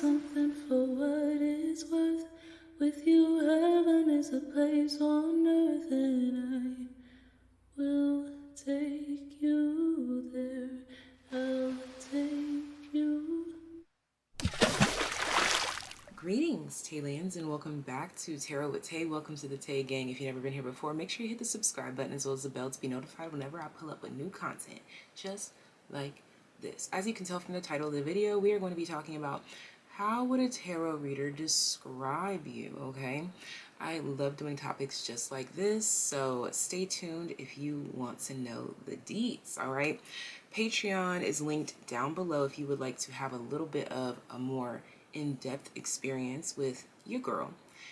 something for what it's worth. With you, heaven is a place on earth, and I will take you there. I'll take you. Greetings, TAYliens, and welcome back to Tarot with Tay. Welcome to the Tay gang. If you've never been here before, make sure you hit the subscribe button as well as the bell to be notified whenever I pull up with new content, just like this. As you can tell from the title of the video, we are going to be talking about how would a tarot reader describe you, okay? I love doing topics just like this, so stay tuned if you want to know the deets, all right? Patreon is linked down below if you would like to have a little bit of a more in-depth experience with your girl.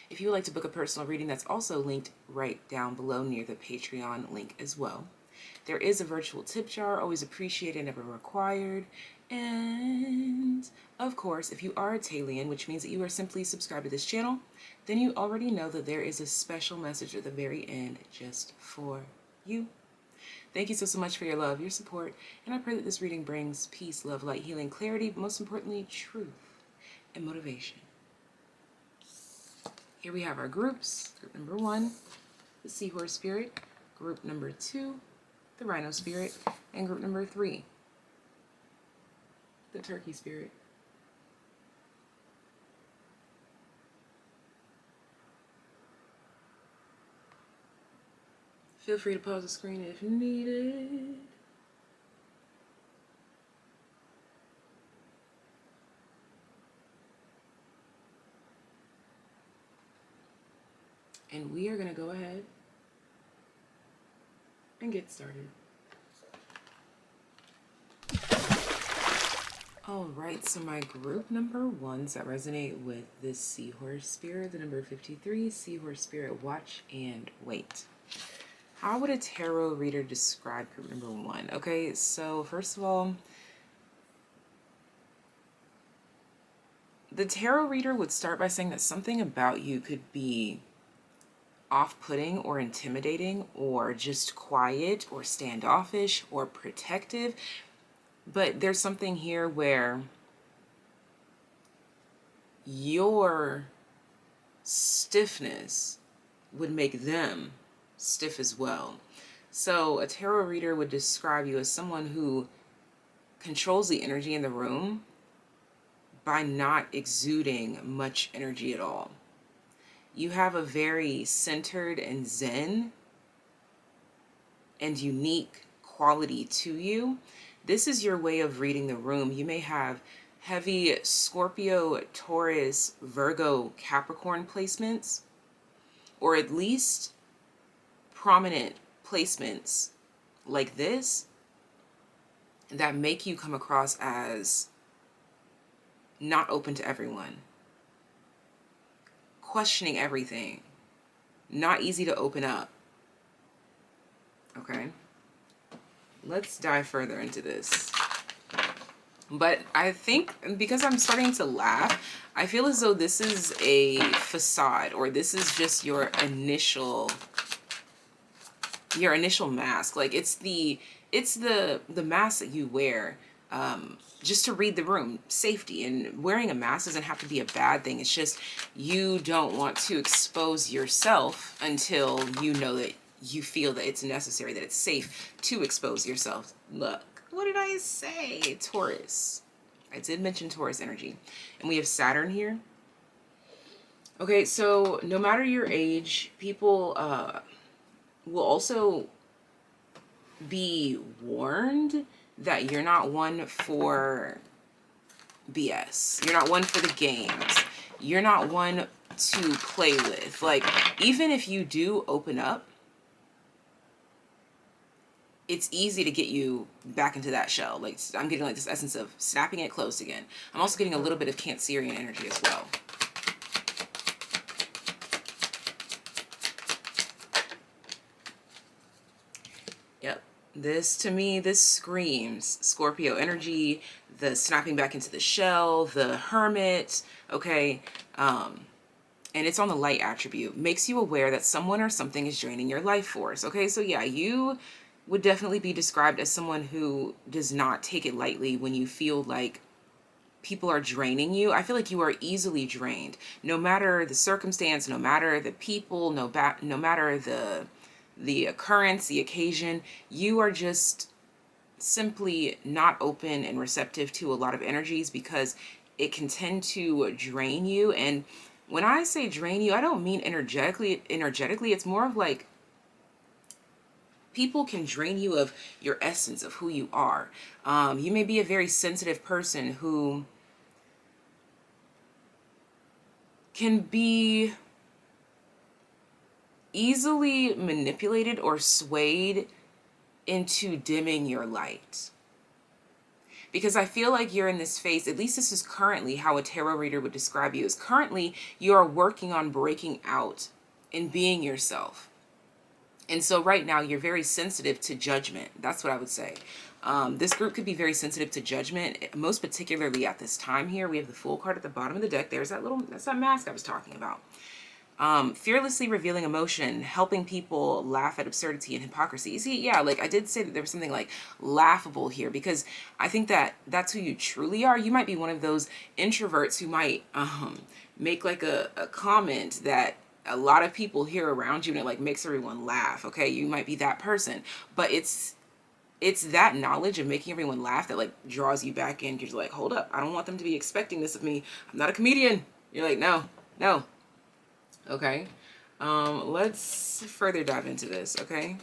If you would like to book a personal reading, that's also linked right down below near the Patreon link as well. There is a virtual tip jar, always appreciated, never required. And of course, if you are a TAYlien, which means that you are simply subscribed to this channel, then you already know that there is a special message at the very end just for you. Thank you so much for your love, your support, and I pray that this reading brings peace, love, light, healing, clarity, but most importantly, truth and motivation. Here we have our groups. Group number 1, the Seahorse Spirit. Group number 2, the Rhino Spirit. And group number 3, the Turkey Spirit. Feel free to pause the screen if needed. And we are going to go ahead and get started. All right, so my group number 1s that resonate with this Seahorse Spirit, the number 53, Seahorse Spirit, watch and wait. How would a tarot reader describe group number 1? Okay, so first of all, the tarot reader would start by saying that something about you could be off-putting or intimidating or just quiet or standoffish or protective. But there's something here where your stiffness would make them stiff as well. So a tarot reader would describe you as someone who controls the energy in the room by not exuding much energy at all. You have a very centered and zen and unique quality to you. This is your way of reading the room. You may have heavy Scorpio, Taurus, Virgo, Capricorn placements, or at least prominent placements like this that make you come across as not open to everyone, questioning everything, not easy to open up. Okay, let's dive further into this. But I think because I'm starting to laugh, I feel as though this is a facade, or this is just your initial mask. Like it's the mask that you wear just to read the room. Safety. And wearing a mask doesn't have to be a bad thing. It's just you don't want to expose yourself until you know that you feel that it's necessary, that it's safe to expose yourself. Look, what did I say? Taurus. I did mention Taurus energy. And we have Saturn here. Okay, so no matter your age, people will also be warned that you're not one for BS. You're not one for the games. You're not one to play with. Like, even if you do open up, it's easy to get you back into that shell. Like, I'm getting like this essence of snapping it closed again. I'm also getting a little bit of Cancerian energy as well. Yep. This, to me, this screams Scorpio energy, the snapping back into the shell, the hermit, okay? And it's on the light attribute. Makes you aware that someone or something is draining your life force, okay? So yeah, you would definitely be described as someone who does not take it lightly when you feel like people are draining you, I feel like you are easily drained. No matter the circumstance, no matter the people, no matter the occurrence, the occasion, you are just simply not open and receptive to a lot of energies because it can tend to drain you. And when I say drain you, I don't mean energetically. It's more of like people can drain you of your essence of who you are. You may be a very sensitive person who can be easily manipulated or swayed into dimming your light. Because I feel like you're in this phase, at least this is currently how a tarot reader would describe you, is currently you are working on breaking out and being yourself. And so right now you're very sensitive to judgment. That's what I would say. This group could be very sensitive to judgment, most particularly at this time here. We have the Fool card at the bottom of the deck. That's that mask I was talking about. Fearlessly revealing emotion, helping people laugh at absurdity and hypocrisy. You see, yeah, like I did say that there was something like laughable here because I think that that's who you truly are. You might be one of those introverts who might make like a comment that a lot of people hear around you and it like makes everyone laugh. Okay, you might be that person, but it's that knowledge of making everyone laugh that like draws you back in. You're like, hold up, I don't want them to be expecting this of me. I'm not a comedian. You're like, no. Okay, let's further dive into this, okay?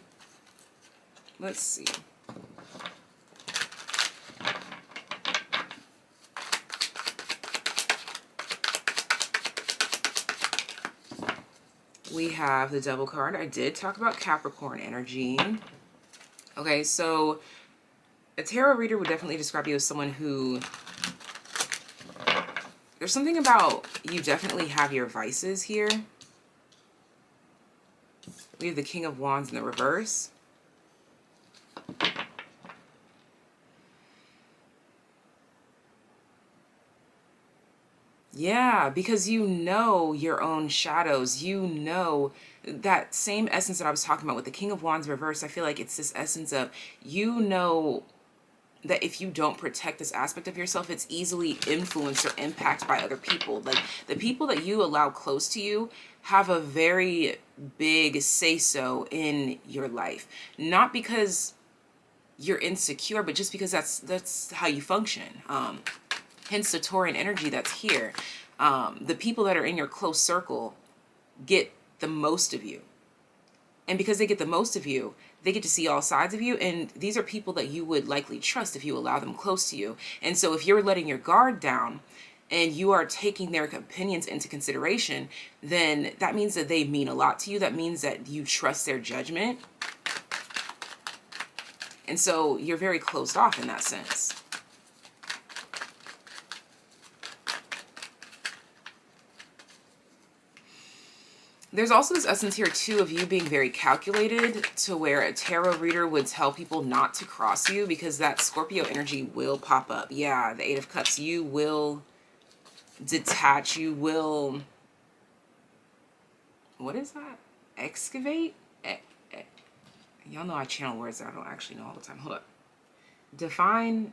Let's see. We have the Devil card. I did talk about Capricorn energy. Okay, so a tarot reader would definitely describe you as someone who... There's something about you definitely have your vices here. We have the King of Wands in the reverse. Yeah, because you know your own shadows. You know that same essence that I was talking about with the King of Wands reverse. I feel like it's this essence of, you know, that if you don't protect this aspect of yourself, it's easily influenced or impacted by other people. Like the people that you allow close to you have a very big say-so in your life. Not because you're insecure, but just because that's how you function. Hence the Taurian energy that's here. The people that are in your close circle get the most of you. And because they get the most of you, they get to see all sides of you. And these are people that you would likely trust if you allow them close to you. And so if you're letting your guard down and you are taking their opinions into consideration, then that means that they mean a lot to you. That means that you trust their judgment. And so you're very closed off in that sense. There's also this essence here, too, of you being very calculated, to where a tarot reader would tell people not to cross you because that Scorpio energy will pop up. Yeah, the Eight of Cups. You will detach. You will... What is that? Excavate? Y'all know I channel words that I don't actually know all the time. Hold up. Define...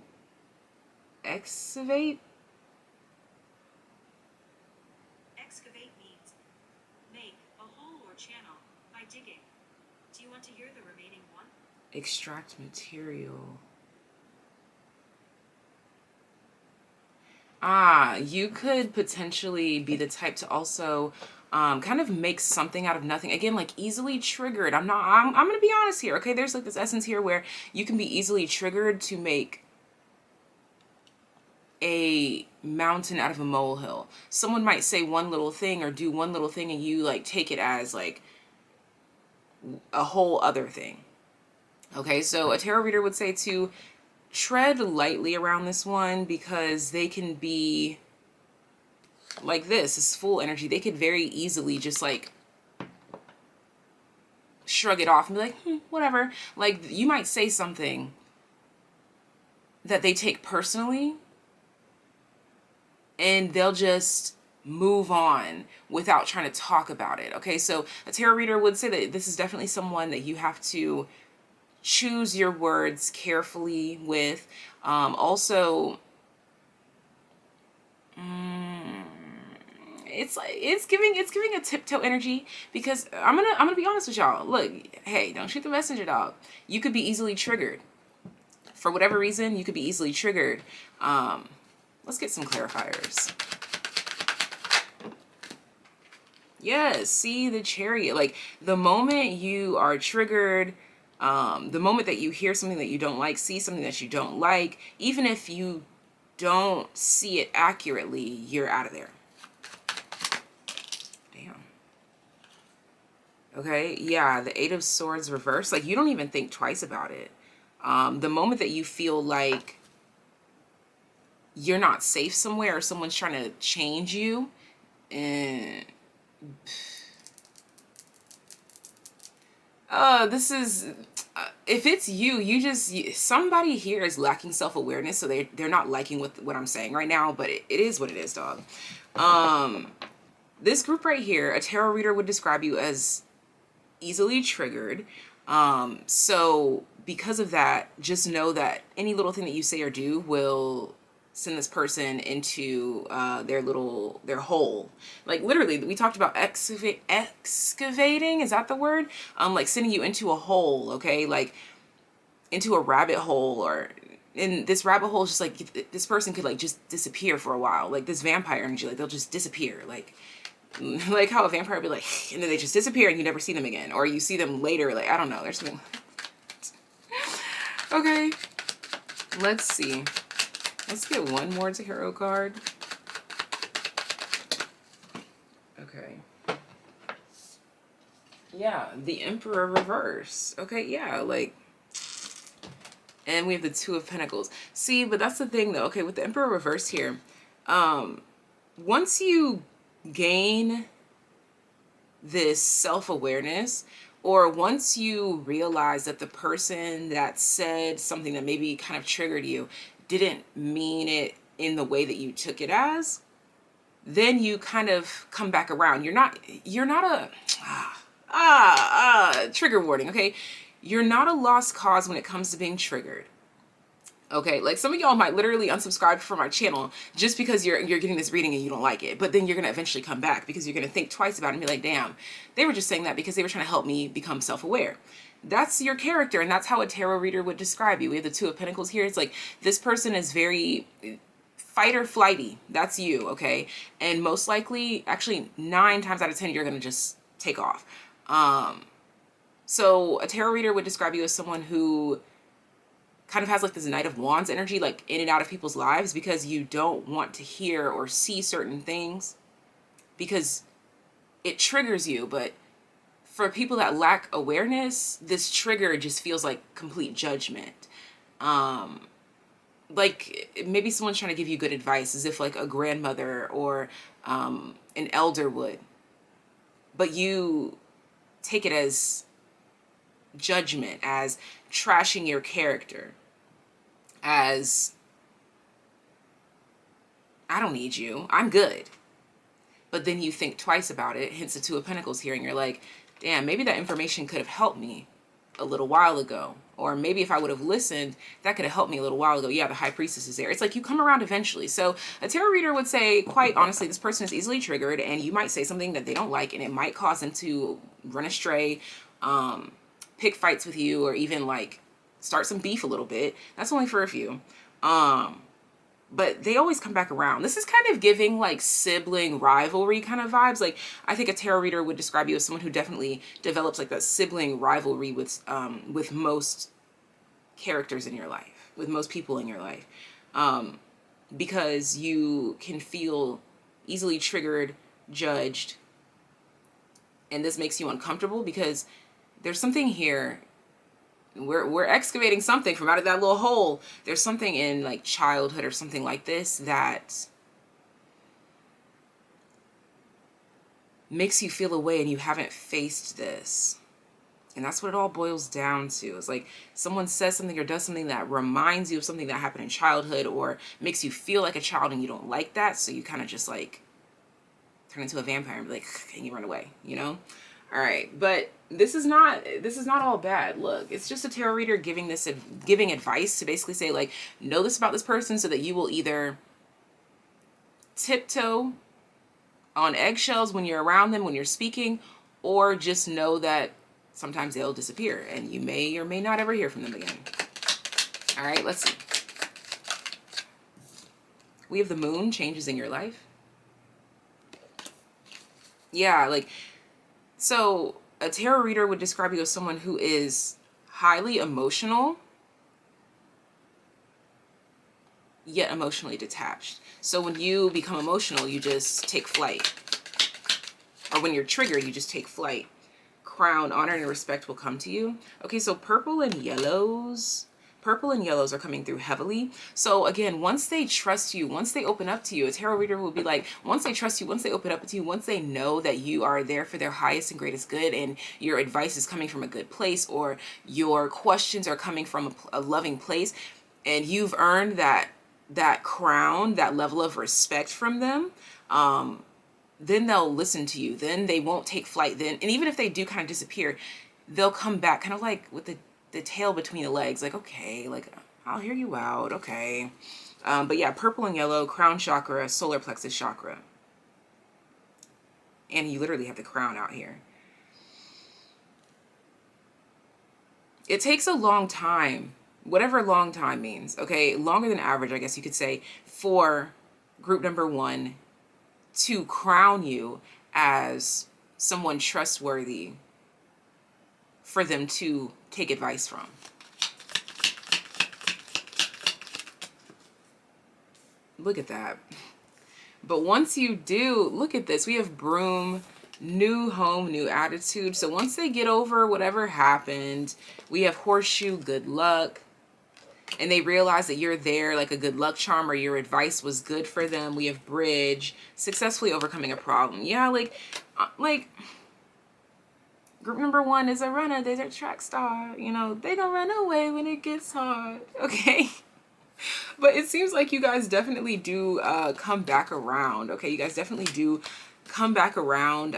Excavate? Extract material. You could potentially be the type to also kind of make something out of nothing. Again, like easily triggered. I'm gonna be honest here, okay? There's like this essence here where you can be easily triggered to make a mountain out of a molehill. Someone might say one little thing or do one little thing and you like take it as like a whole other thing. Okay, so a tarot reader would say to tread lightly around this one because they can be like this Fool energy. They could very easily just like shrug it off and be like, whatever. Like you might say something that they take personally and they'll just move on without trying to talk about it. Okay, so a tarot reader would say that this is definitely someone that you have to choose your words carefully with. Also, it's like it's giving a tiptoe energy, because I'm gonna be honest with y'all. Look, hey, don't shoot the messenger, dog. You could be easily triggered. For whatever reason, you could be easily triggered. Let's get some clarifiers. Yes, see the Chariot. Like, the moment you are triggered, the moment that you hear something that you don't like, see something that you don't like, even if you don't see it accurately, you're out of there. Damn. Okay, yeah, the Eight of Swords reversed. Like, you don't even think twice about it. The moment that you feel like you're not safe somewhere, or someone's trying to change you, and this is, if it's somebody here is lacking self-awareness, so they're not liking what I'm saying right now, but it is what it is, dog. This group right here, a tarot reader would describe you as easily triggered. So because of that, just know that any little thing that you say or do will send this person into their hole. Like, literally, we talked about excavating, is that the word? Like sending you into a hole, okay? Like into a rabbit hole, or in this rabbit hole is just like, this person could like just disappear for a while. Like this vampire energy, like they'll just disappear. Like how a vampire would be like, and then they just disappear and you never see them again. Or you see them later, like, I don't know, there's something. Okay, let's see. Let's get one more tarot card. Okay. Yeah, the Emperor reverse. Okay, yeah, like, and we have the Two of Pentacles. See, but that's the thing though. Okay, with the Emperor reverse here, once you gain this self-awareness, or once you realize that the person that said something that maybe kind of triggered you didn't mean it in the way that you took it as, then you kind of come back around. You're not a trigger warning, okay? You're not a lost cause when it comes to being triggered. Okay, like some of y'all might literally unsubscribe from my channel just because you're getting this reading and you don't like it, but then you're gonna eventually come back because you're gonna think twice about it and be like, damn, they were just saying that because they were trying to help me become self-aware. That's your character, and that's how a tarot reader would describe you. We have the Two of Pentacles here. It's like, this person is very fight or flighty. That's you, okay? And most likely, actually 9 times out of 10, you're gonna just take off. So a tarot reader would describe you as someone who kind of has like this Knight of Wands energy, like in and out of people's lives, because you don't want to hear or see certain things because it triggers you. But for people that lack awareness, this trigger just feels like complete judgment. Like maybe someone's trying to give you good advice, as if like a grandmother or an elder would, but you take it as judgment, as trashing your character, as, I don't need you, I'm good. But then you think twice about it, hence the Two of Pentacles here, and you're like, damn, maybe that information could have helped me a little while ago. Or maybe if I would have listened, that could have helped me a little while ago. Yeah, the High Priestess is there. It's like you come around eventually. So a tarot reader would say, quite honestly, this person is easily triggered, and you might say something that they don't like, and it might cause them to run astray, pick fights with you, or even like start some beef a little bit. That's only for a few. But they always come back around. This is kind of giving like sibling rivalry kind of vibes. Like, I think a tarot reader would describe you as someone who definitely develops like that sibling rivalry with most characters in your life, with most people in your life, because you can feel easily triggered, judged, and this makes you uncomfortable because there's something here. We're excavating something from out of that little hole. There's something in like childhood or something like this that makes you feel away, and you haven't faced this. And that's what it all boils down to. It's like someone says something or does something that reminds you of something that happened in childhood, or makes you feel like a child and you don't like that. So you kind of just like turn into a vampire and be like, and you run away, you know? All right, but this is not all bad. Look, it's just a tarot reader giving advice to basically say, like, know this about this person so that you will either tiptoe on eggshells when you're around them, when you're speaking, or just know that sometimes they'll disappear and you may or may not ever hear from them again. All right, let's see. We have the moon, changes in your life. Yeah, like, so a tarot reader would describe you as someone who is highly emotional, yet emotionally detached. So when you become emotional, you just take flight. Or when you're triggered, you just take flight. Crown, honor, and respect will come to you. Okay, so purple and yellows are coming through heavily. So again, once they trust you, once they open up to you, a tarot reader will be like, once they trust you, once they open up to you, once they know that you are there for their highest and greatest good, and your advice is coming from a good place, or your questions are coming from a loving place, and you've earned that crown, that level of respect from them, then they'll listen to you. Then they won't take flight. Then, and even if they do kind of disappear, they'll come back kind of like with the tail between the legs. Like, okay, like, I'll hear you out. Okay. But yeah, purple and yellow, crown chakra, solar plexus chakra. And you literally have the crown out here. It takes a long time, whatever long time means, okay? Longer than average, I guess you could say, for group number 1 to crown you as someone trustworthy for them to take advice from. Look at that. But once you do, look at this. We have broom, new home, new attitude. So once they get over whatever happened, we have horseshoe, good luck. And they realize that you're there like a good luck charm, or your advice was good for them. We have bridge, successfully overcoming a problem. Yeah, like group number 1 is a runner. They're a track star. You know, they gonna run away when it gets hard. Okay. But it seems like you guys definitely do come back around. Okay, you guys definitely do come back around.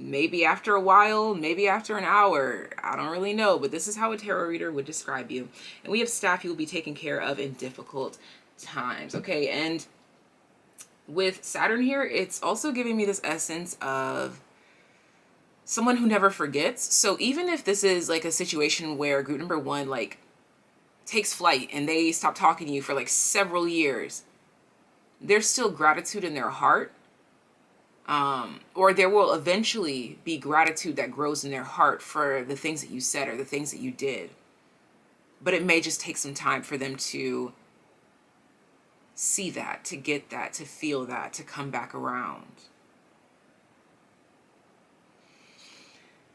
Maybe after a while, maybe after an hour, I don't really know, but this is how a tarot reader would describe you. And we have staff you will be taken care of in difficult times. Okay, and with Saturn here, it's also giving me this essence of someone who never forgets. So even if this is like a situation where group number 1 like takes flight and they stop talking to you for like several years, there's still gratitude in their heart. Or there will eventually be gratitude that grows in their heart for the things that you said or the things that you did. But it may just take some time for them to see that, to get that, to feel that, to come back around.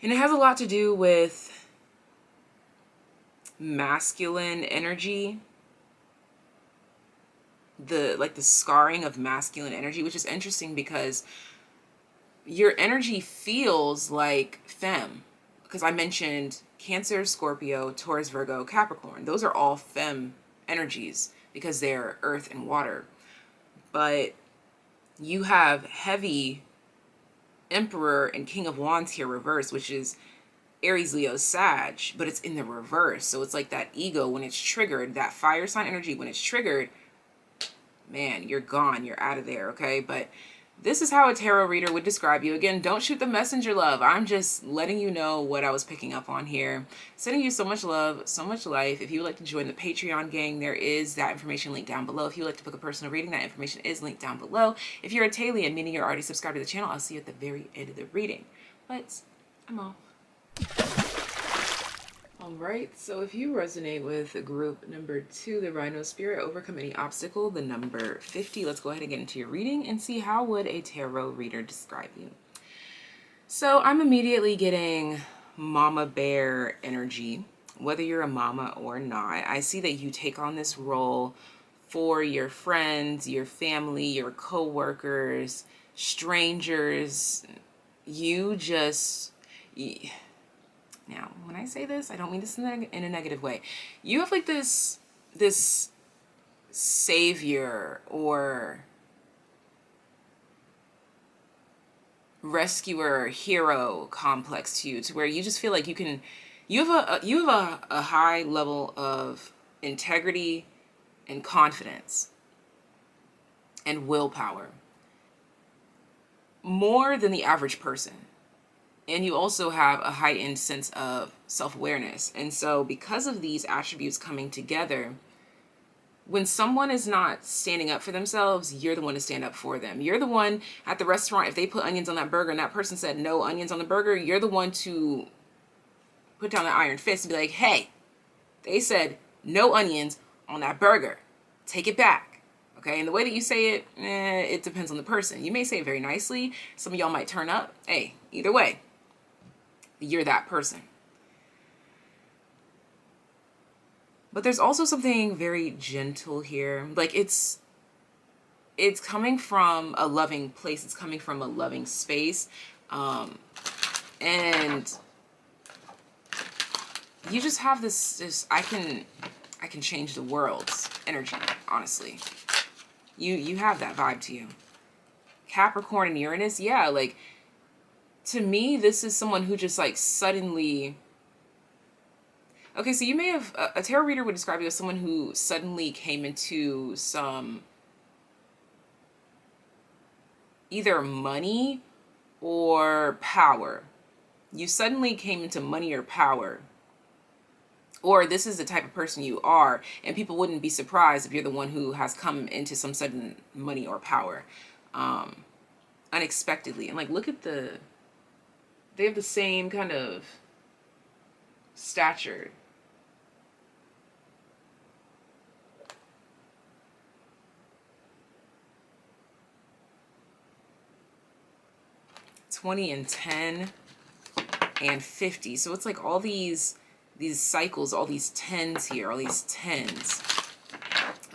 And it has a lot to do with masculine energy, the scarring of masculine energy, which is interesting because your energy feels like femme, because I mentioned Cancer, Scorpio, Taurus, Virgo, Capricorn. Those are all femme energies because they're earth and water. But you have heavy Emperor and King of Wands here reversed, which is Aries, Leo, Sag, but it's in the reverse. So it's like that ego when it's triggered, that fire sign energy, when it's triggered, man, you're gone, you're out of there, okay? But this is how a tarot reader would describe you. Again, don't shoot the messenger, love. I'm just letting you know what I was picking up on here. Sending you so much love, so much life. If you would like to join the Patreon gang, there is that information linked down below. If you would like to book a personal reading, that information is linked down below. If you're a TAYlien, meaning you're already subscribed to the channel, I'll see you at the very end of the reading. But I'm off. All right, so if you resonate with group number 2, the Rhino Spirit, overcome any obstacle, the number 50, let's go ahead and get into your reading and see how would a tarot reader describe you. So I'm immediately getting mama bear energy, whether you're a mama or not. I see that you take on this role for your friends, your family, your co-workers, strangers. You just... Now, when I say this, I don't mean this in a negative way. You have like this savior or rescuer, hero complex to you, to where you just feel like you have a high level of integrity and confidence and willpower. more than the average person. And you also have a heightened sense of self-awareness. And so because of these attributes coming together, when someone is not standing up for themselves, you're the one to stand up for them. You're the one at the restaurant, if they put onions on that burger and that person said no onions on the burger, you're the one to put down the iron fist and be like, hey, they said no onions on that burger. Take it back. Okay, and the way that you say it, it depends on the person. You may say it very nicely. Some of y'all might turn up. Hey, either way, you're that person. But there's also something very gentle here. Like it's coming from a loving place. It's coming from a loving space. And you just have this I can change the world's energy, honestly. You have that vibe to you. Capricorn and Uranus, yeah, like to me, this is someone who just like suddenly. Okay, so you may have, a tarot reader would describe you as someone who suddenly came into some either money or power. You suddenly came into money or power. Or this is the type of person you are, and people wouldn't be surprised if you're the one who has come into some sudden money or power unexpectedly. And like, look at they have the same kind of stature. $20 and $10 and $50. So it's like all these cycles, all these tens here, all these tens.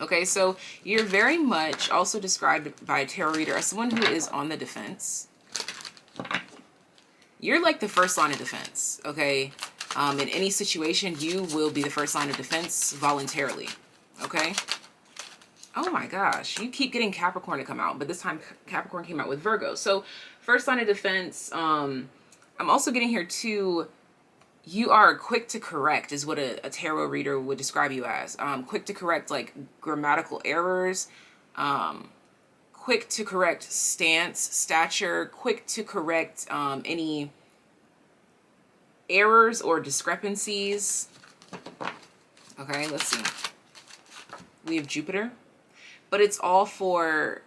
Okay, so you're very much also described by a tarot reader as someone who is on the defense. You're like the first line of defense, okay? In any situation, you will be the first line of defense voluntarily, okay? Oh my gosh, you keep getting Capricorn to come out, but this time Capricorn came out with Virgo. So first line of defense, I'm also getting here too, you are quick to correct is what a tarot reader would describe you as. Quick to correct like grammatical errors, quick to correct stance, stature, quick to correct any errors or discrepancies. Okay, let's see. We have Jupiter, but it's all for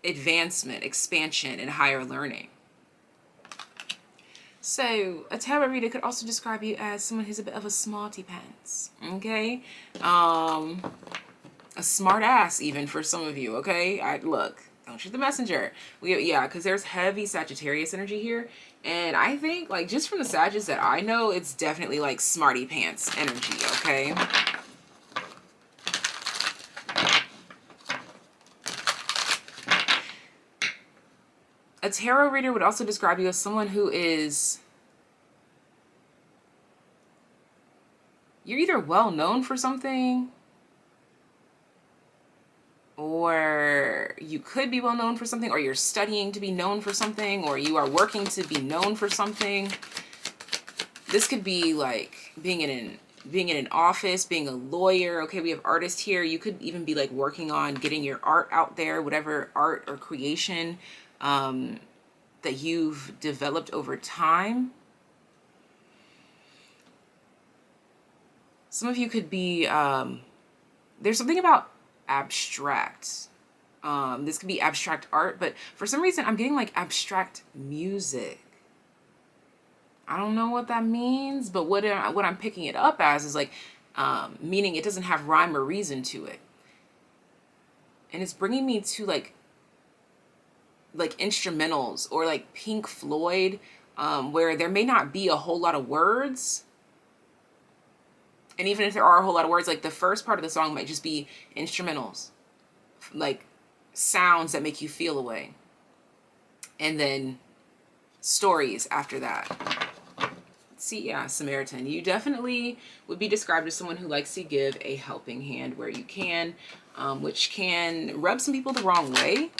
advancement, expansion, and higher learning. So a tarot reader could also describe you as someone who's a bit of a smarty pants, okay? A smart ass even for some of you, okay? Look, don't shoot the messenger. Yeah, because there's heavy Sagittarius energy here. And I think, like, just from the Sagittarius that I know, it's definitely, like, smarty pants energy, okay? A tarot reader would also describe you as someone who is... You're either well known for something, or you could be well known for something, or you're studying to be known for something, or you are working to be known for something. This could be like being in an office, being a lawyer. Okay, we have artists here. You could even be like working on getting your art out there, whatever art or creation that you've developed over time. Some of you could be, there's something about abstract. This could be abstract art, but for some reason I'm getting like abstract music. I don't know what that means, but what I'm picking it up as is like, meaning it doesn't have rhyme or reason to it. And it's bringing me to like instrumentals or like Pink Floyd, where there may not be a whole lot of words. And even if there are a whole lot of words, like the first part of the song might just be instrumentals, like sounds that make you feel a way. And then stories after that. See, yeah, Samaritan. You definitely would be described as someone who likes to give a helping hand where you can, which can rub some people the wrong way.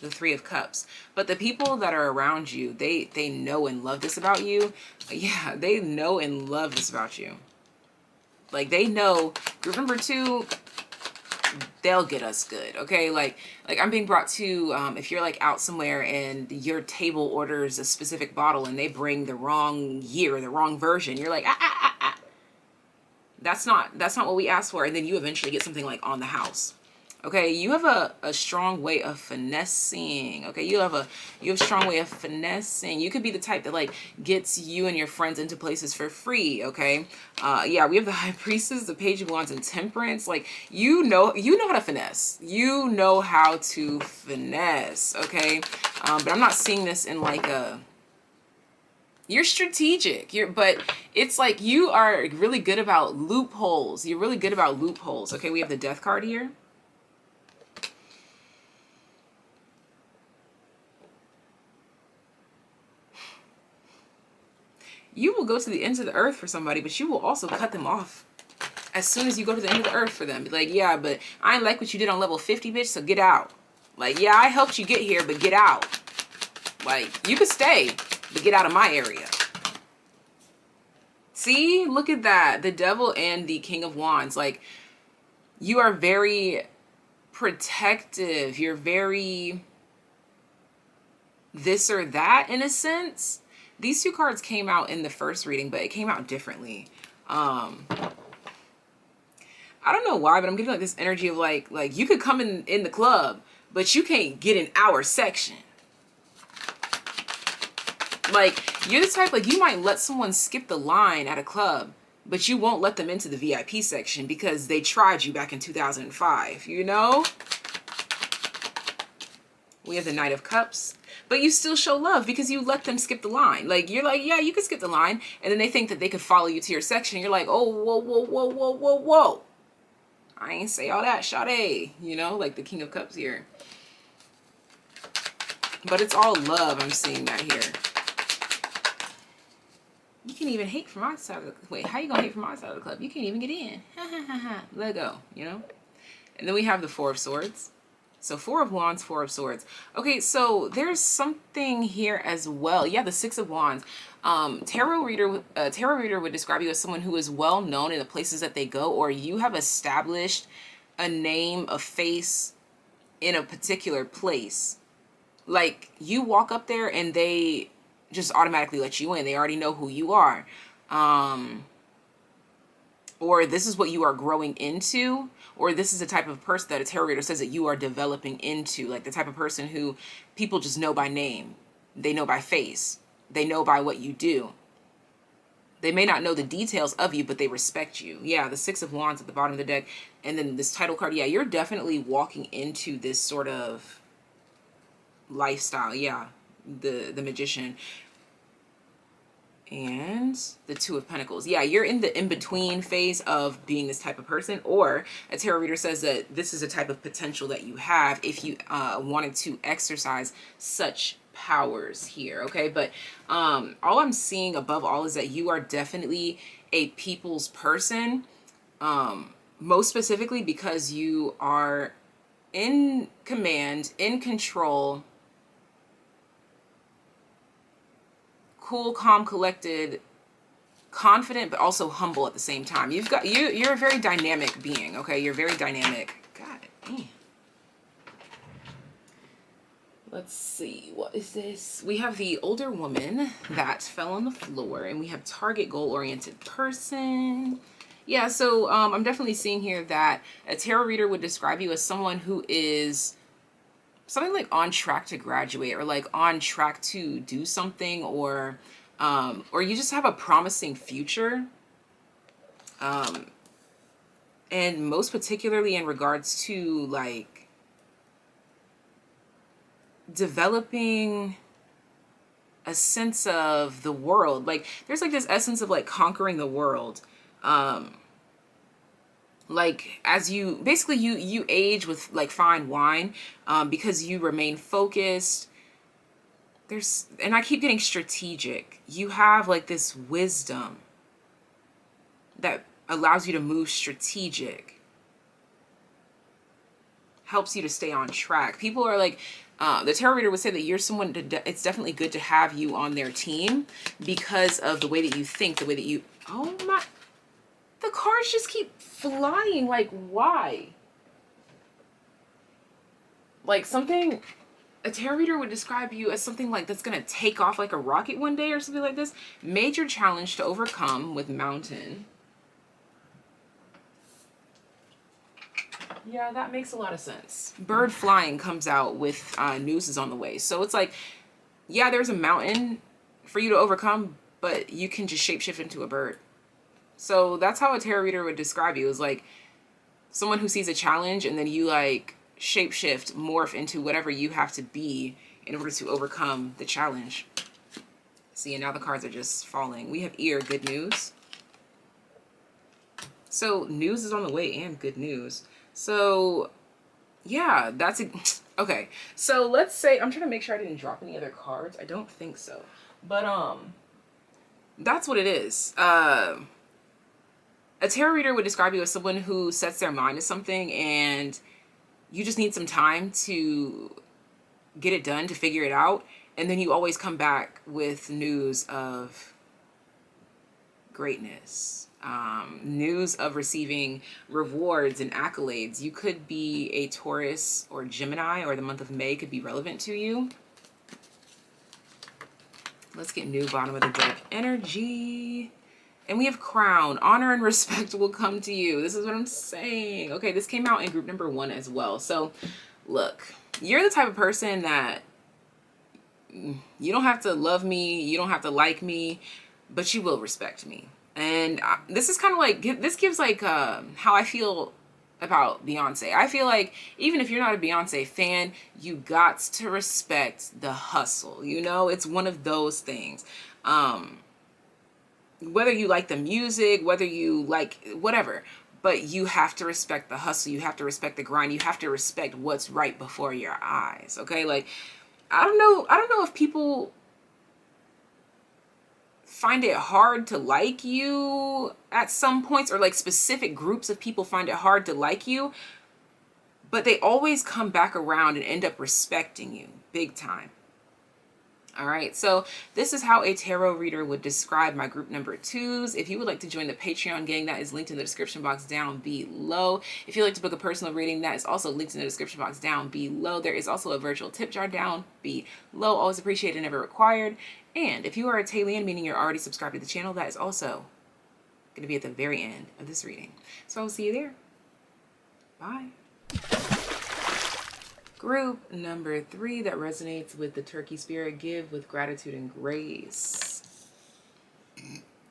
The Three of Cups. But the people that are around you, they know and love this about you. Yeah, they know and love this about you. Like, they know. Remember, too, they'll get us good. Okay, like I'm being brought to if you're like out somewhere and your table orders a specific bottle and they bring the wrong year, the wrong version, you're like, that's not what we asked for, and then you eventually get something like on the house. Okay, you have a strong way of finessing. Okay, you have a strong way of finessing. You could be the type that like gets you and your friends into places for free. Okay, yeah, we have the High Priestess, the Page of Wands, and Temperance. Like you know how to finesse. You know how to finesse. Okay, but I'm not seeing this in like a. You're strategic. But it's like you are really good about loopholes. You're really good about loopholes. Okay, we have the Death card here. You will go to the ends of the earth for somebody, but you will also cut them off as soon as you go to the end of the earth for them. Be like, yeah, but I ain't like what you did on level 50, bitch, so get out. Like, yeah, I helped you get here, but get out. Like, you could stay, but get out of my area. See? Look at that. The Devil and the King of Wands. Like, you are very protective. You're very this or that in a sense. These two cards came out in the first reading, but it came out differently. I don't know why, but I'm getting like this energy of like you could come in the club, but you can't get in our section. Like, you're the type, like, you might let someone skip the line at a club, but you won't let them into the VIP section because they tried you back in 2005, you know? We have the Knight of Cups. But you still show love because you let them skip the line. Like, you're like, yeah, you could skip the line. And then they think that they could follow you to your section. And you're like, oh, whoa, whoa, whoa, whoa, whoa, whoa. I ain't say all that, Sade. You know, like the King of Cups here. But it's all love. I'm seeing that here. You can't even hate from my side of the club. Wait, how you gonna hate from my side of the club? You can't even get in. Ha ha ha ha. Let go, you know? And then we have the Four of Swords. So Four of Wands, Four of Swords. Okay, so there's something here as well. Yeah, the Six of Wands. Tarot reader would describe you as someone who is well known in the places that they go, or you have established a name, a face in a particular place. Like, you walk up there and they just automatically let you in. They already know who you are. Or this is what you are growing into, or this is the type of person that a tarot reader says that you are developing into, like the type of person who people just know by name. They know by face. They know by what you do. They may not know the details of you, but they respect you. Yeah, the Six of Wands at the bottom of the deck. And then this title card. Yeah, you're definitely walking into this sort of lifestyle. Yeah, the Magician. And the Two of Pentacles. Yeah, you're in the in-between phase of being this type of person, or a tarot reader says that this is a type of potential that you have if you wanted to exercise such powers here, okay? But all I'm seeing above all is that you are definitely a people's person, most specifically because you are in command, in control, cool, calm, collected, confident, but also humble at the same time. You're a very dynamic being, okay? You're very dynamic. God damn. Let's see, what is this? We have the older woman that fell on the floor, and we have target goal-oriented person. Yeah, so I'm definitely seeing here that a tarot reader would describe you as someone who is something like on track to graduate, or like on track to do something, or you just have a promising future. And most particularly in regards to like developing a sense of the world. Like there's like this essence of like conquering the world. Like as you basically you age with like fine wine, because you remain focused. And I keep getting strategic. You have like this wisdom that allows you to move strategic, helps you to stay on track. People are like, the tarot reader would say that you're someone it's definitely good to have you on their team because of the way that you think, the way that you, oh my, the cards just keep flying. Like, why? like something, a tarot reader would describe you as something like that's going to take off like a rocket one day or something like this. Major challenge to overcome with mountain. Yeah, that makes a lot of sense. Bird flying comes out with news is on the way. So it's like, yeah, there's a mountain for you to overcome, but you can just shapeshift into a bird. So that's how a tarot reader would describe you, is like someone who sees a challenge and then you like shapeshift, morph into whatever you have to be in order to overcome the challenge. See, and now the cards are just falling. We have ear, good news. So news is on the way and good news. So yeah, that's a, okay. So let's say, I'm trying to make sure I didn't drop any other cards. I don't think so. But that's what it is. A tarot reader would describe you as someone who sets their mind to something and you just need some time to get it done, to figure it out. And then you always come back with news of greatness, news of receiving rewards and accolades. You could be a Taurus or Gemini, or the month of May could be relevant to you. Let's get new bottom of the deck energy. And we have crown. Honor and respect will come to you. This is what I'm saying. Okay, this came out in group number 1 as well. So, look, you're the type of person that you don't have to love me, you don't have to like me, but you will respect me. And this is kind of like, this gives like how I feel about Beyonce. I feel like even if you're not a Beyonce fan, you got to respect the hustle. You know, it's one of those things. Whether you like the music, whether you like whatever, but you have to respect the hustle. You have to respect the grind. You have to respect what's right before your eyes. Okay. Like, I don't know if people find it hard to like you at some points, or like specific groups of people find it hard to like you, but they always come back around and end up respecting you big time. All right, so this is how a tarot reader would describe my group number 2s. If you would like to join the Patreon gang, that is linked in the description box down below. If you'd like to book a personal reading, that is also linked in the description box down below. There is also a virtual tip jar down below. Always appreciated, never required. And if you are a TAYlien, meaning you're already subscribed to the channel, that is also going to be at the very end of this reading. So I will see you there. Bye. Group number 3 that resonates with the turkey spirit, give with gratitude and grace.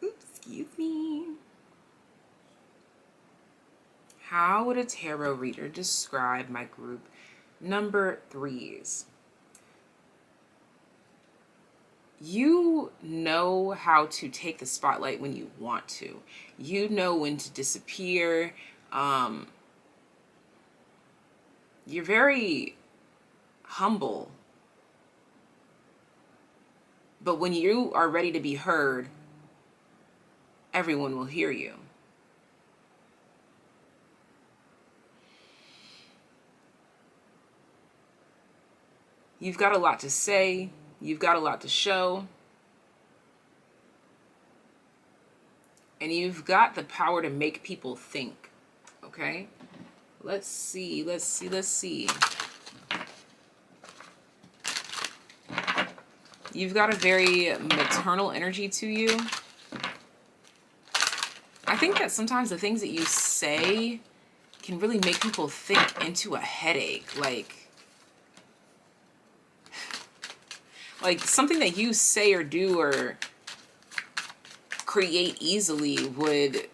Oops, excuse me. How would a tarot reader describe my group number 3s? You know how to take the spotlight when you want to. You know when to disappear. You're very humble, but when you are ready to be heard, everyone will hear you. You've got a lot to say, you've got a lot to show, and you've got the power to make people think. Okay, let's see. You've got a very maternal energy to you. I think that sometimes the things that you say can really make people think into a headache. Like something that you say or do or create easily would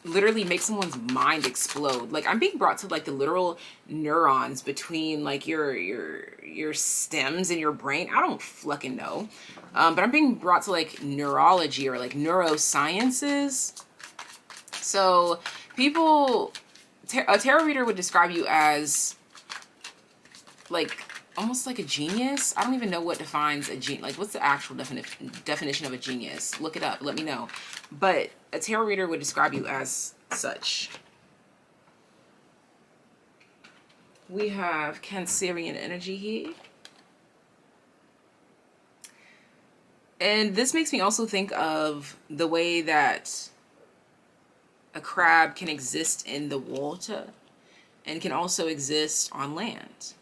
literally make someone's mind explode. Like I'm being brought to like the literal neurons between like your stems in your brain. I don't fucking know. But I'm being brought to like neurology or like neurosciences. So people, a tarot reader would describe you as like almost like a genius. I don't even know what defines a genius. Like what's the actual definition of a genius? Look it up. Let me know. But a tarot reader would describe you as such. We have Cancerian energy here. And this makes me also think of the way that a crab can exist in the water. and can also exist on land.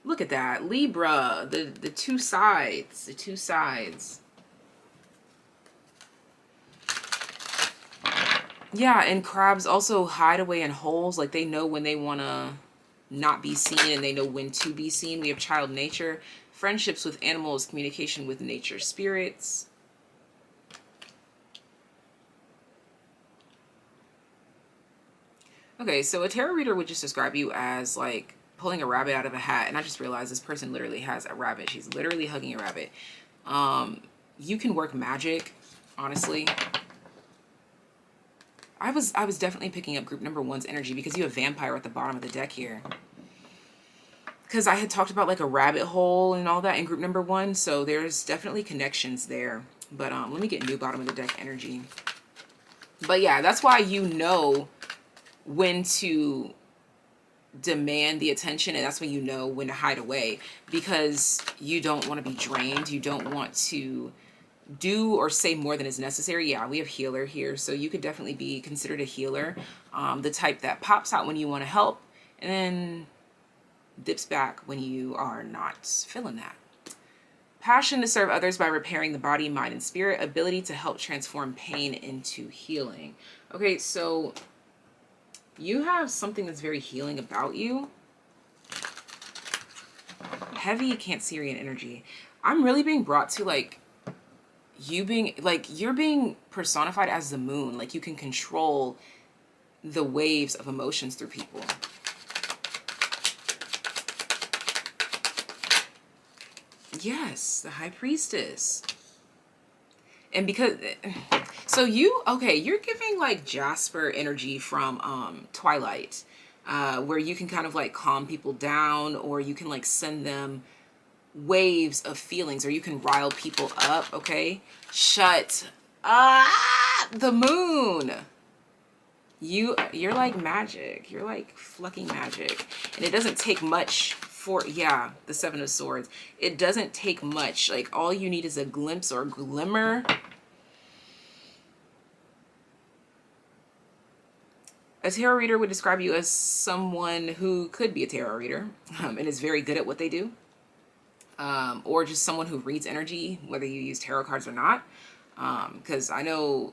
Look at that. Libra, the two sides, the two sides. Yeah, and crabs also hide away in holes. Like, they know when they want to not be seen, and they know when to be seen. We have child nature, friendships with animals, communication with nature spirits. Okay, so a tarot reader would just describe you as like pulling a rabbit out of a hat, and I just realized this person literally has a rabbit. She's literally hugging a rabbit. You can work magic, honestly. I was definitely picking up group number 1's energy because you have vampire at the bottom of the deck here. Because I had talked about like a rabbit hole and all that in group number 1, so there's definitely connections there. But let me get new bottom of the deck energy. But yeah, that's why you know when to demand the attention, and that's when you know when to hide away, because you don't want to be drained. You don't want to do or say more than is necessary. Yeah, we have healer here, so you could definitely be considered a healer, the type that pops out when you want to help and then dips back when you are not feeling that. Passion to serve others by repairing the body, mind, and spirit. Ability to help transform pain into healing. Okay, so you have something that's very healing about you. Heavy Cancerian energy. I'm really being brought to like you being like, you're being personified as the moon. Like, you can control the waves of emotions through people. Yes, the High Priestess. And because, so you, okay, you're giving like Jasper energy from Twilight, where you can kind of like calm people down, or you can like send them waves of feelings, or you can rile people up. Okay, shut up. The moon. You're like magic. You're like fucking magic, and it doesn't take much for, yeah, the Seven of Swords. It doesn't take much. Like, all you need is a glimpse or a glimmer. A tarot reader would describe you as someone who could be a tarot reader, and is very good at what they do. Or just someone who reads energy, whether you use tarot cards or not. Because I know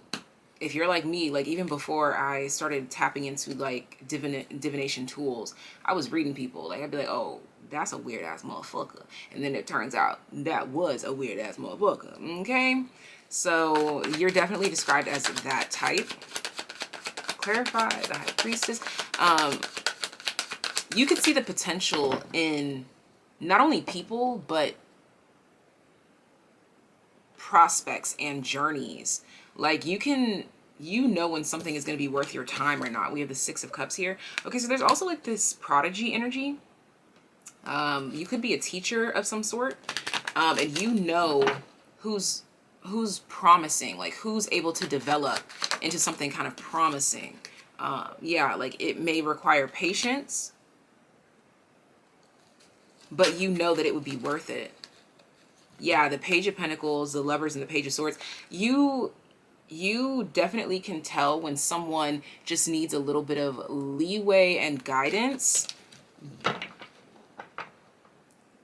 if you're like me, like even before I started tapping into like divination tools, I was reading people. Like, I'd be like, oh, that's a weird ass motherfucker. And then it turns out that was a weird ass motherfucker. Okay? So you're definitely described as that type. Clarify the High Priestess. You could see the potential in not only people, but prospects and journeys. Like, you know when something is going to be worth your time or not. We have the Six of Cups here. Okay, so there's also like this prodigy energy. You could be a teacher of some sort, and you know who's promising, like who's able to develop into something kind of promising. Yeah, like it may require patience, but you know that it would be worth it. Yeah, the Page of Pentacles, the Lovers, and the Page of Swords. You definitely can tell when someone just needs a little bit of leeway and guidance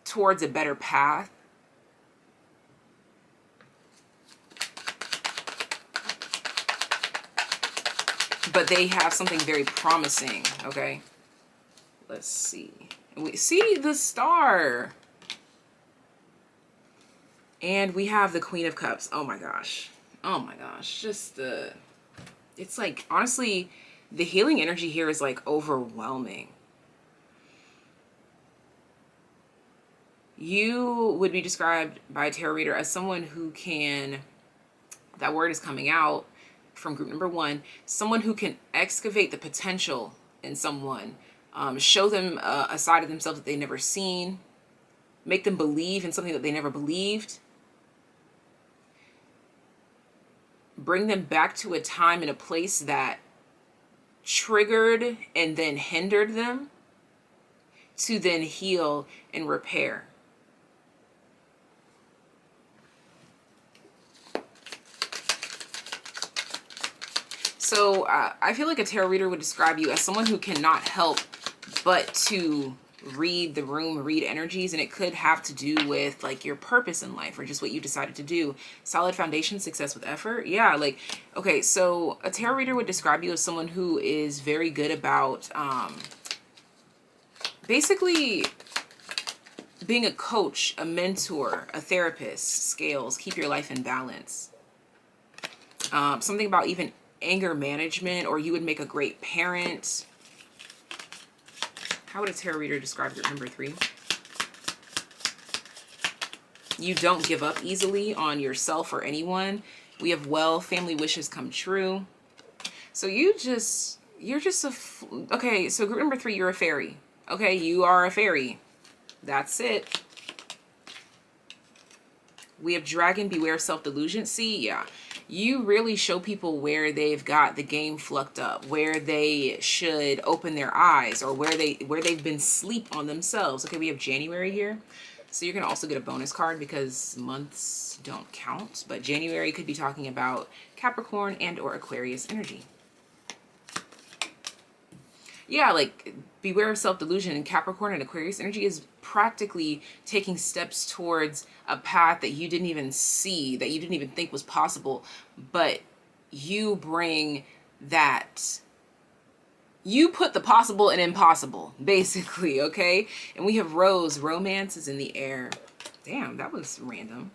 towards a better path. But they have something very promising, okay? Let's see. We see the Star. And we have the Queen of Cups. Oh my gosh. Oh my gosh. Just the... It's like, honestly, the healing energy here is like overwhelming. You would be described by a tarot reader as someone who can... That word is coming out from group number 1. Someone who can excavate the potential in someone. Show them a side of themselves that they've never seen. Make them believe in something that they never believed. Bring them back to a time and a place that triggered and then hindered them, to then heal and repair. So I feel like a tarot reader would describe you as someone who cannot help but to read the room, read energies, and it could have to do with like your purpose in life or just what you decided to do. Solid foundation, success with effort. Yeah, like, okay, so a tarot reader would describe you as someone who is very good about basically being a coach, a mentor, a therapist, scales, keep your life in balance. Something about even anger management, or you would make a great parent. How would a tarot reader describe group number 3? You don't give up easily on yourself or anyone. We have family wishes come true. So you're just okay, so group number 3, you're a fairy. Okay, you are a fairy. That's it. We have dragon, beware self-delusion. See, yeah. You really show people where they've got the game flucked up, where they should open their eyes, or where they've been sleep on themselves. Okay, we have January here. So you're going to also get a bonus card because months don't count. But January could be talking about Capricorn and or Aquarius energy. Yeah, like beware of self-delusion, and Capricorn and Aquarius energy is practically taking steps towards a path that you didn't even see, that you didn't even think was possible, but you bring that, you put the possible and impossible, basically, okay? And we have Rose, romance is in the air. Damn, that was random.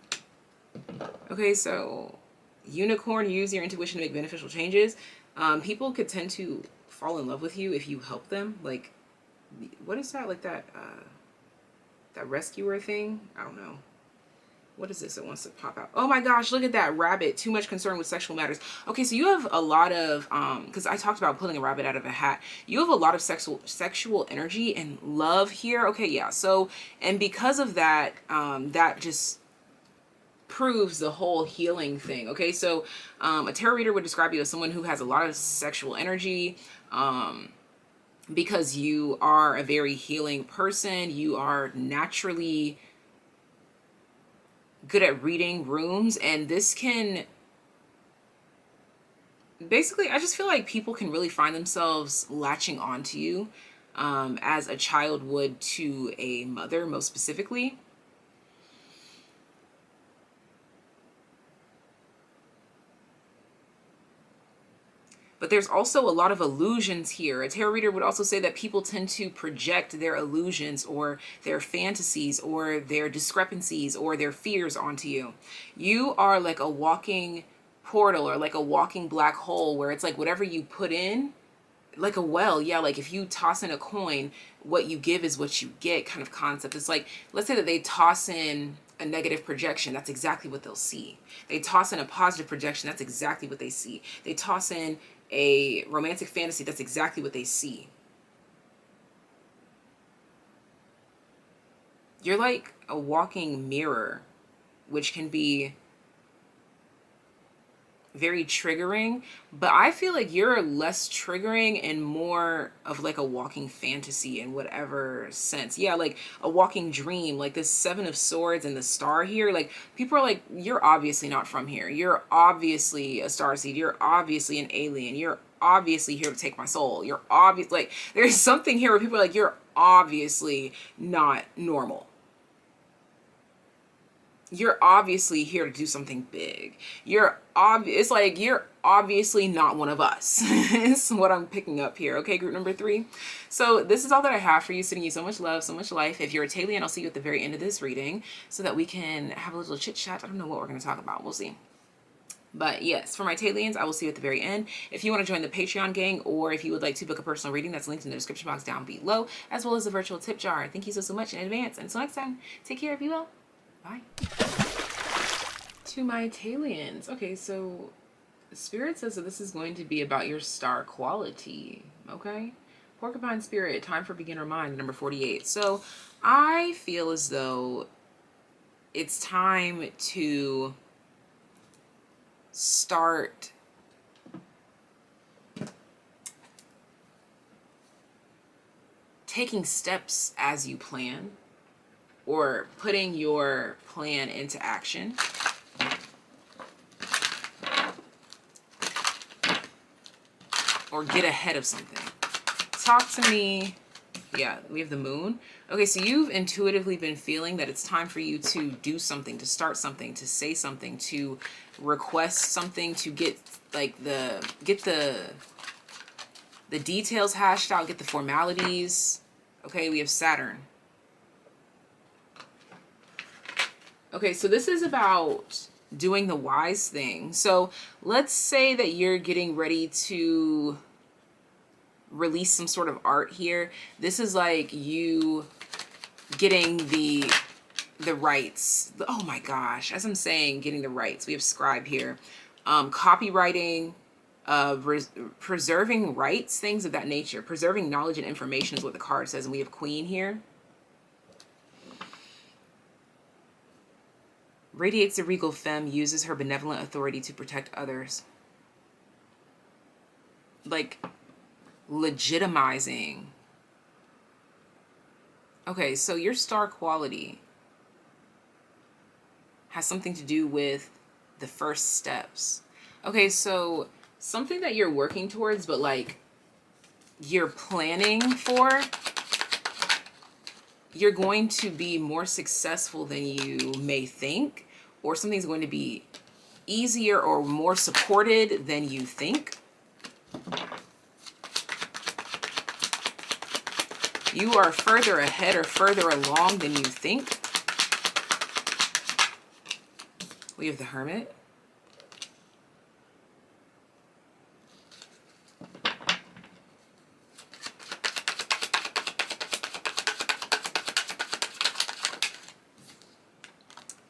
Okay, so unicorn, use your intuition to make beneficial changes. People could tend to fall in love with you if you help them. Like, what is that? Like that rescuer thing? I don't know. What is this that wants to pop out? Oh my gosh, look at that rabbit. Too much concern with sexual matters. Okay, so you have a lot of, because I talked about pulling a rabbit out of a hat. You have a lot of sexual energy and love here. Okay, yeah. So, and because of that, that just proves the whole healing thing. Okay, so a tarot reader would describe you as someone who has a lot of sexual energy, because you are a very healing person. You are naturally good at reading rooms, and this can basically, I just feel like people can really find themselves latching onto you as a child would to a mother, most specifically. But there's also a lot of illusions here. A tarot reader would also say that people tend to project their illusions or their fantasies or their discrepancies or their fears onto you. You are like a walking portal or like a walking black hole where it's like whatever you put in, like a well, yeah, like if you toss in a coin, what you give is what you get kind of concept. It's like, let's say that they toss in a negative projection, that's exactly what they'll see. They toss in a positive projection, that's exactly what they see. They toss in a romantic fantasy, that's exactly what they see. You're like a walking mirror, which can be very triggering, but I feel like you're less triggering and more of like a walking fantasy in whatever sense. Yeah, like a walking dream, like this 7 of Swords and the star here. Like people are like, you're obviously not from here. You're obviously a starseed. You're obviously an alien. You're obviously here to take my soul. You're obvious, like there's something here where people are like, you're obviously not normal. You're obviously here to do something big. It's like you're obviously not one of us. It's what I'm picking up here. Okay, group number 3. So this is all that I have for you. Sending you so much love, so much life. If you're a TAYlien, I'll see you at the very end of this reading so that we can have a little chit chat. I don't know what we're going to talk about. We'll see. But yes, for my TAYliens, I will see you at the very end. If you want to join the Patreon gang, or if you would like to book a personal reading, that's linked in the description box down below, as well as the virtual tip jar. Thank you so much in advance. Until next time, take care, be well. Bye. To my TAYliens. Okay, so Spirit says that this is going to be about your star quality. Okay? Porcupine Spirit, time for beginner mind, number 48. So I feel as though it's time to start taking steps as you plan, or putting your plan into action. or get ahead of something. Talk to me. Yeah, we have the moon. Okay, so you've intuitively been feeling that it's time for you to do something, to start something, to say something, to request something, to get like the details hashed out, get the formalities. Okay, we have Saturn. Okay, so this is about doing the wise thing. So let's say that you're getting ready to release some sort of art here. This is like you getting the rights. Oh my gosh, as I'm saying, getting the rights. We have scribe here. Copywriting, preserving rights, things of that nature. Preserving knowledge and information is what the card says. And we have queen here. Radiates the regal femme, uses her benevolent authority to protect others. Like, legitimizing. Okay, so your star quality has something to do with the first steps. Okay, so something that you're working towards, but like you're planning for, you're going to be more successful than you may think, or something's going to be easier or more supported than you think. You are further ahead or further along than you think. We have the Hermit.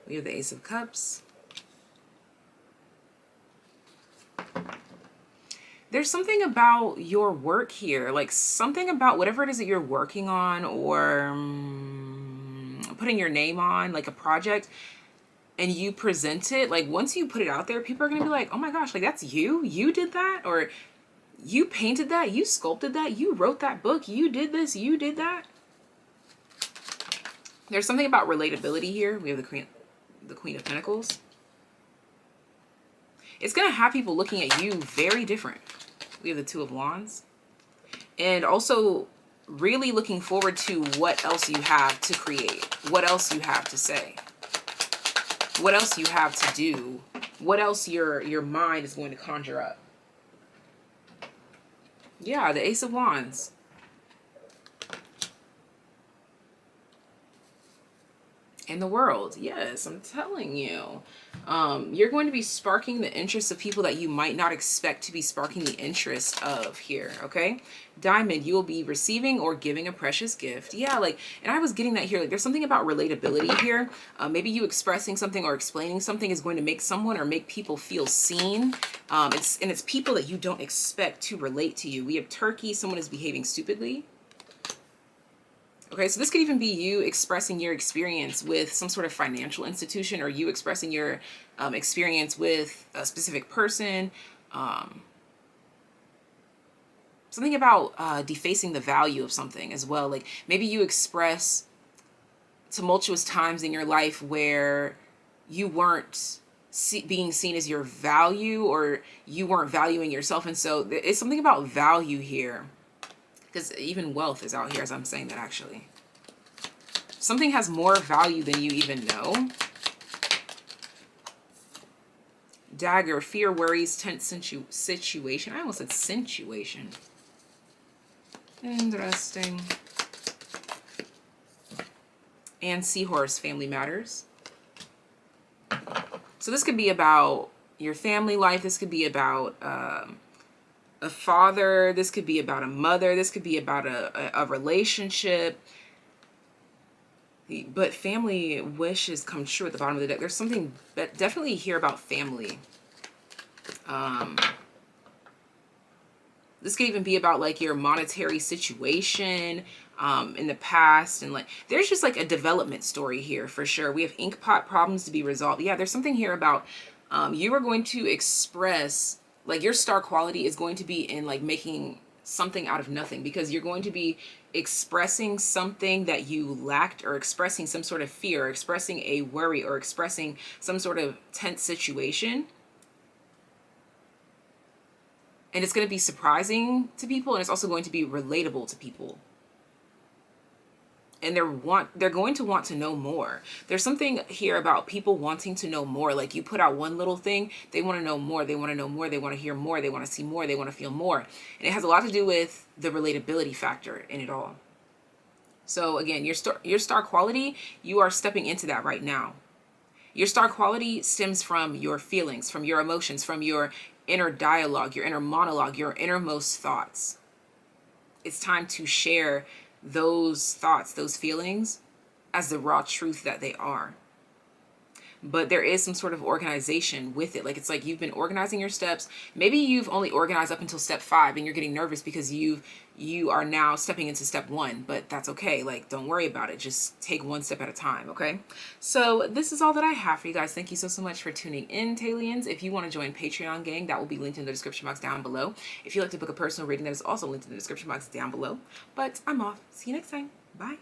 We have the Ace of Cups. There's something about your work here, like something about whatever it is that you're working on or putting your name on, like a project, and you present it. Like once you put it out there, people are going to be like, oh my gosh, like that's you? You did that? Or you painted that? You sculpted that? You wrote that book? You did this? You did that? There's something about relatability here. We have the Queen of Pentacles. It's going to have people looking at you very different. We have the Two of Wands. And also really looking forward to what else you have to create. What else you have to say. What else you have to do. What else your mind is going to conjure up. Yeah, the Ace of Wands. In the world. Yes, I'm telling you. You're going to be sparking the interest of people that you might not expect to be sparking the interest of here, okay? Diamond, you will be receiving or giving a precious gift. Yeah, like, and I was getting that here. Like, there's something about relatability here. Maybe you expressing something or explaining something is going to make someone or make people feel seen. It's people that you don't expect to relate to you. We have Turkey. Someone is behaving stupidly. Okay, so this could even be you expressing your experience with some sort of financial institution, or you expressing your experience with a specific person. Something about defacing the value of something as well. Like maybe you express tumultuous times in your life where you weren't being seen as your value, or you weren't valuing yourself. And so it's something about value here. Because even wealth is out here as I'm saying that, actually. Something has more value than you even know. Dagger, fear, worries, tense situation. I almost said situation. Interesting. And Seahorse, family matters. So this could be about your family life. This could be about a father. This could be about a mother. This could be about a relationship. But family wishes come true at the bottom of the deck. There's something definitely here about family. This could even be about like your monetary situation in the past. And like there's just like a development story here for sure. We have inkpot problems to be resolved. Yeah, there's something here about you are going to express, like your star quality is going to be in like making something out of nothing, because you're going to be expressing something that you lacked, or expressing some sort of fear, or expressing a worry, or expressing some sort of tense situation. And it's going to be surprising to people, and it's also going to be relatable to people. And they're going to want to know more. There's something here about people wanting to know more. Like, you put out one little thing, they want to know more, they want to know more, they want to hear more, they want to see more, they want to feel more. And it has a lot to do with the relatability factor in it all. So again, your star quality, you are stepping into that right now. Your star quality stems from your feelings, from your emotions, from your inner dialogue, your inner monologue, your innermost thoughts. It's time to share those thoughts, those feelings, as the raw truth that they are. But there is some sort of organization with it. Like, it's like you've been organizing your steps. Maybe you've only organized up until step 5 and you're getting nervous because you are now stepping into step 1, but that's okay. Like, don't worry about it. Just take one step at a time, okay? So this is all that I have for you guys. Thank you so much for tuning in, TAYliens. If you want to join Patreon gang, that will be linked in the description box down below. If you'd like to book a personal reading, that is also linked in the description box down below. But I'm off. See you next time. Bye.